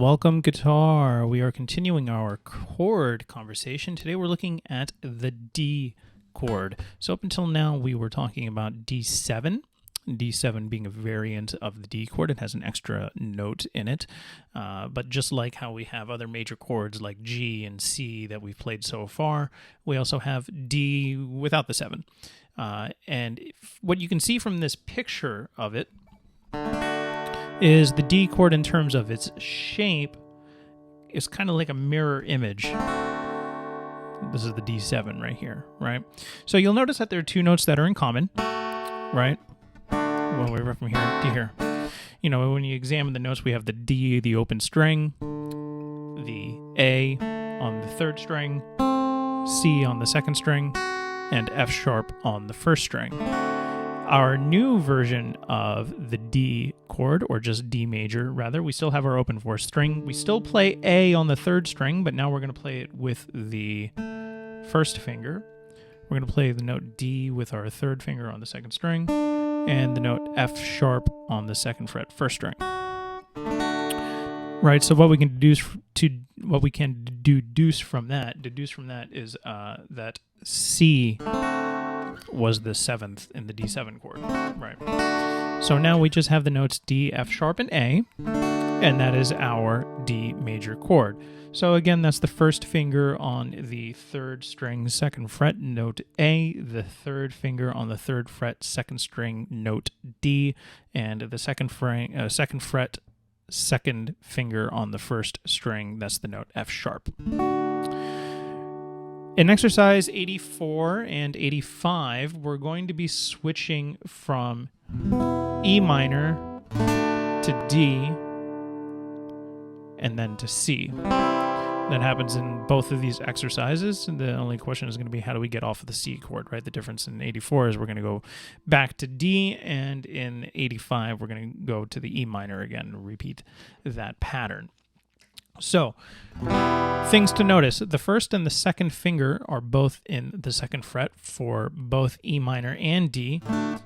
welcome guitar. We are continuing our chord conversation. Today we're looking at the D chord. So up until now we were talking about D7. D7 being a variant of the D chord. It has an extra note in it. But just like how we have other major chords like G and C that we've played so far, we also have D without the 7. And what you can see from this picture of it is the D chord in terms of its shape is kind of like a mirror image. This is the D7 right here, right? So you'll notice that there are two notes that are in common, right? Well, we're from here to here. You know, when you examine the notes, we have the D, the open string, the A on the third string, C on the second string, and F sharp on the first string. Our new version of the D chord, or just D major rather, we still have our open fourth string. We still play A on the third string, but now we're going to play it with the first finger. We're going to play the note D with our third finger on the second string, and the note F sharp on the second fret, first string. Right. So what we can deduce from that is that C was the 7th in the D7 chord, right? So now we just have the notes D, F sharp, and A, and that is our D major chord. So again, that's the first finger on the third string, second fret, note A, the third finger on the third fret, second string, note D, and the second fret, second finger on the first string, that's the note F sharp. In exercise 84 and 85, we're going to be switching from E minor to D and then to C. That happens in both of these exercises. And the only question is going to be, how do we get off of the C chord, right? The difference in 84 is we're going to go back to D, and in 85, we're going to go to the E minor again and repeat that pattern. So, things to notice. The first and the second finger are both in the second fret for both E minor and D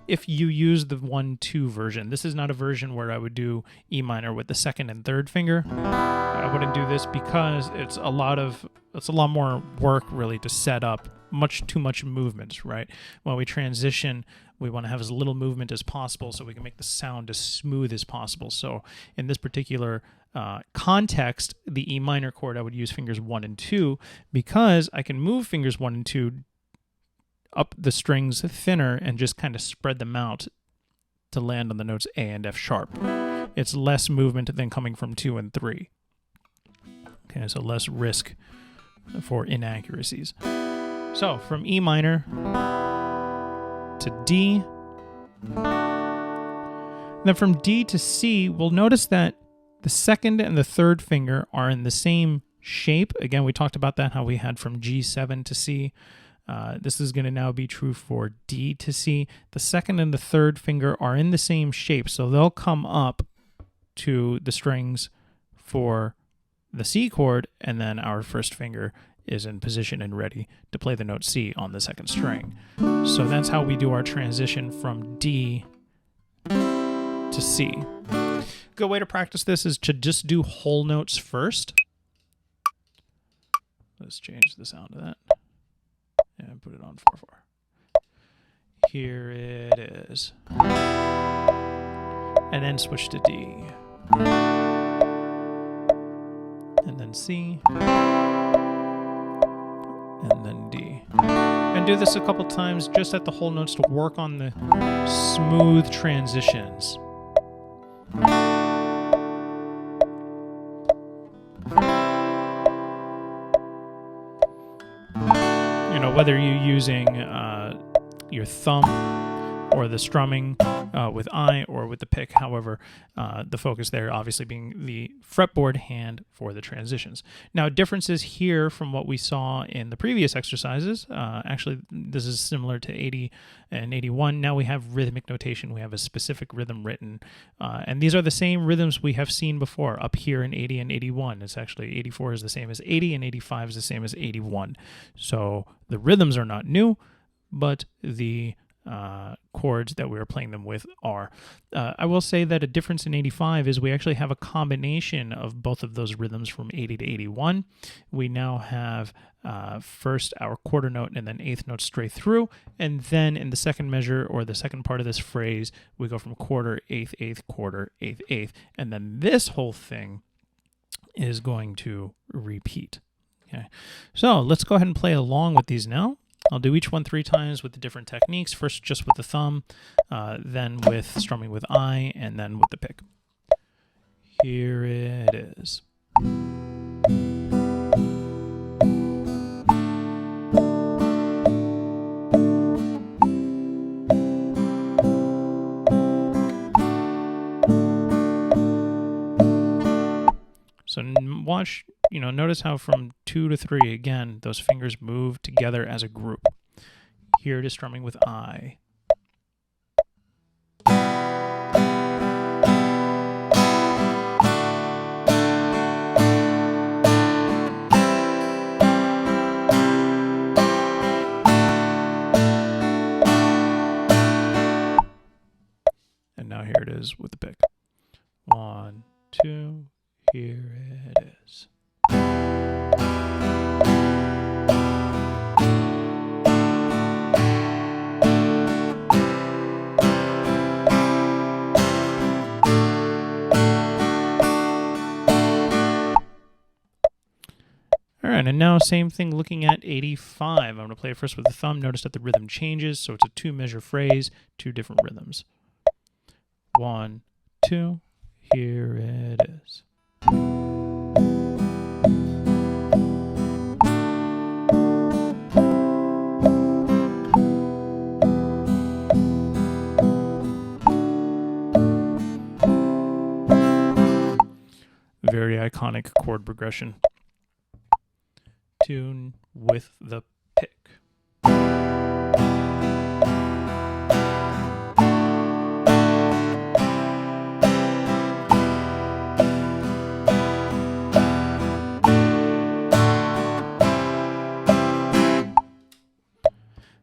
if you use the 1-2 version. This is not a version where I would do E minor with the second and third finger. I wouldn't do this because it's a lot more work really to set up, too much movement, right? When we transition, we want to have as little movement as possible so we can make the sound as smooth as possible. So in this particular context, the E minor chord, I would use fingers 1 and 2 because I can move fingers 1 and 2 up the strings thinner and just kind of spread them out to land on the notes A and F sharp. It's less movement than coming from 2 and 3. Okay, so less risk for inaccuracies. So from E minor to D, then from D to C, we'll notice that the second and the third finger are in the same shape. Again, we talked about that, how we had from G7 to C. This is going to now be true for D to C. The second and the third finger are in the same shape, so they'll come up to the strings for the C chord, and then our first finger is in position and ready to play the note C on the second string. So that's how we do our transition from D to C. Good way to practice this is to just do whole notes first. Let's change the sound of that and put it on 4/4. Here it is. And then switch to D. And then C. And then D. And do this a couple times just at the whole notes to work on the smooth transitions. You know, whether you're using your thumb or the strumming with I or with the pick, however, the focus there obviously being the fretboard hand for the transitions. Now, differences here from what we saw in the previous exercises. Actually, this is similar to 80 and 81. Now we have rhythmic notation. We have a specific rhythm written. And these are the same rhythms we have seen before up here in 80 and 81. It's actually 84 is the same as 80 and 85 is the same as 81. So the rhythms are not new, but the chords that we were playing them with are. I will say that a difference in 85 is we actually have a combination of both of those rhythms from 80 to 81. We now have first our quarter note and then eighth note straight through, and then in the second measure or the second part of this phrase, we go from quarter, eighth, eighth, quarter, eighth, eighth, and then this whole thing is going to repeat. Okay, so let's go ahead and play along with these now. I'll do each one 3 times with the different techniques. First just with the thumb, then with strumming with eye, and then with the pick. Here it is. So watch, notice how from 2 to 3, again, those fingers move together as a group. Here it is strumming with I. And now here it is with the pick. 1, 2, here it is. All right, and now same thing looking at 85. I'm going to play it first with the thumb. Notice that the rhythm changes, so it's a 2-measure phrase, 2 different rhythms. 1, 2, here it is. Very iconic chord progression. Tune with the pick.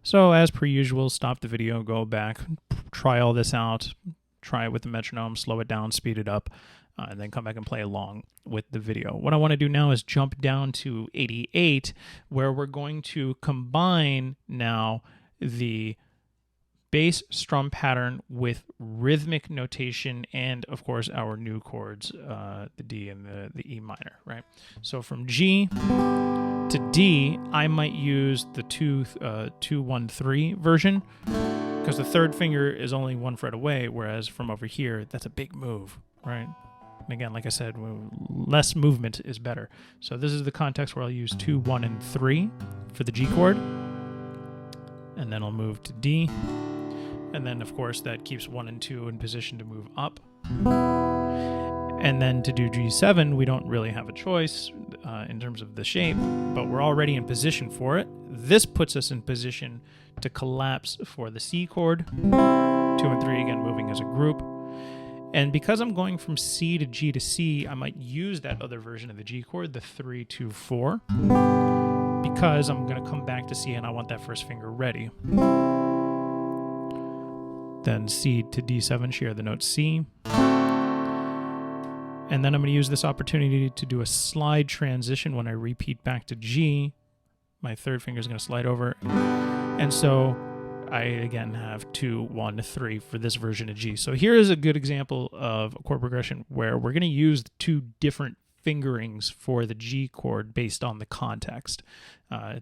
So as per usual, stop the video, go back, try all this out, try it with the metronome, slow it down, speed it up, and then come back and play along with the video. What I want to do now is jump down to 88, where we're going to combine now the bass strum pattern with rhythmic notation and, of course, our new chords, the D and the E minor, right? So from G to D, I might use the 2-1-3 version, because the third finger is only 1 fret away, whereas from over here, that's a big move, right? And again, like I said, less movement is better. So this is the context where I'll use 2, 1, and 3 for the G chord. And then I'll move to D. And then, of course, that keeps 1 and 2 in position to move up. And then to do G7, we don't really have a choice in terms of the shape, but we're already in position for it. This puts us in position to collapse for the C chord. 2 and 3, again, moving as a group. And because I'm going from C to G to C, I might use that other version of the G chord, the 3-2-4, because I'm going to come back to C and I want that first finger ready. Then C to D7, share the note C. And then I'm going to use this opportunity to do a slide transition when I repeat back to G. My third finger is going to slide over. And so I, again, have 2, 1, 3 for this version of G. So here is a good example of a chord progression where we're going to use the 2 different fingerings for the G chord based on the context.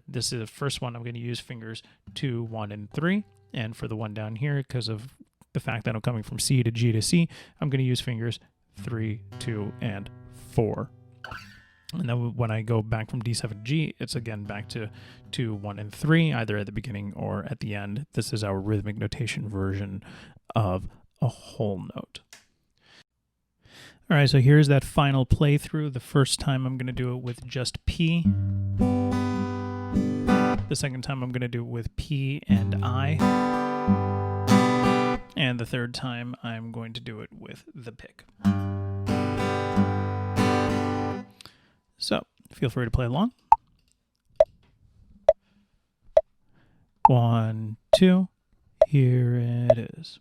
This is the first one. I'm going to use fingers 2, 1, and 3. And for the one down here, because of the fact that I'm coming from C to G to C, I'm going to use fingers 3, 2, and 4. And then when I go back from D7 to G, it's again back to 2, 1, and 3, either at the beginning or at the end. This is our rhythmic notation version of a whole note. All right, so here's that final playthrough. The first time I'm going to do it with just P. The second time I'm going to do it with P and I. And the third time I'm going to do it with the pick. So feel free to play along. 1, 2, Here it is.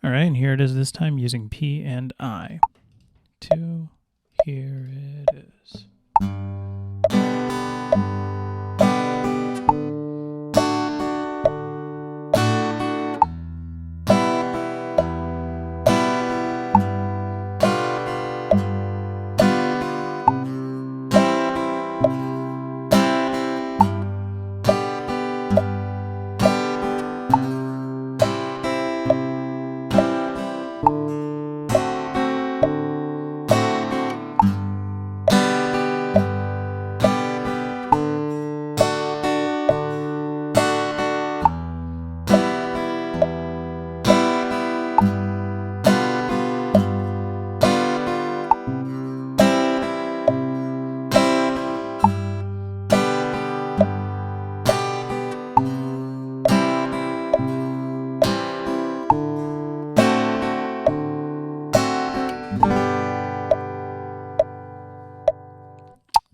All right, and here it is this time using P and I. 2, here it is.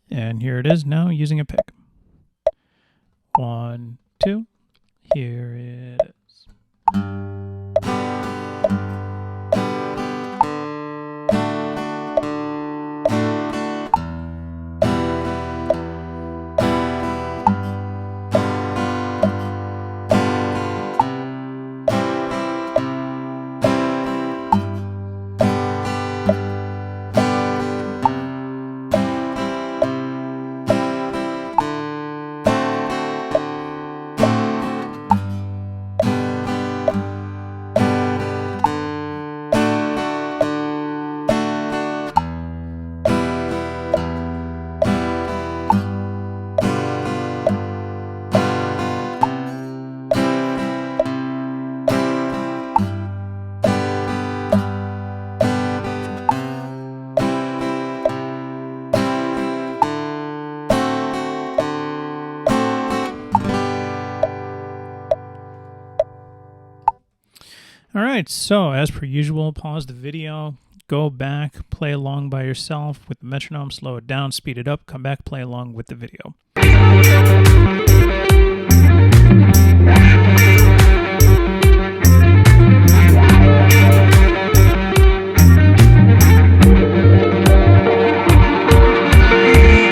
And here it is now using a pick. 1, 2, here it is. All right, so as per usual, pause the video, go back, play along by yourself with the metronome, slow it down, speed it up, come back, play along with the video.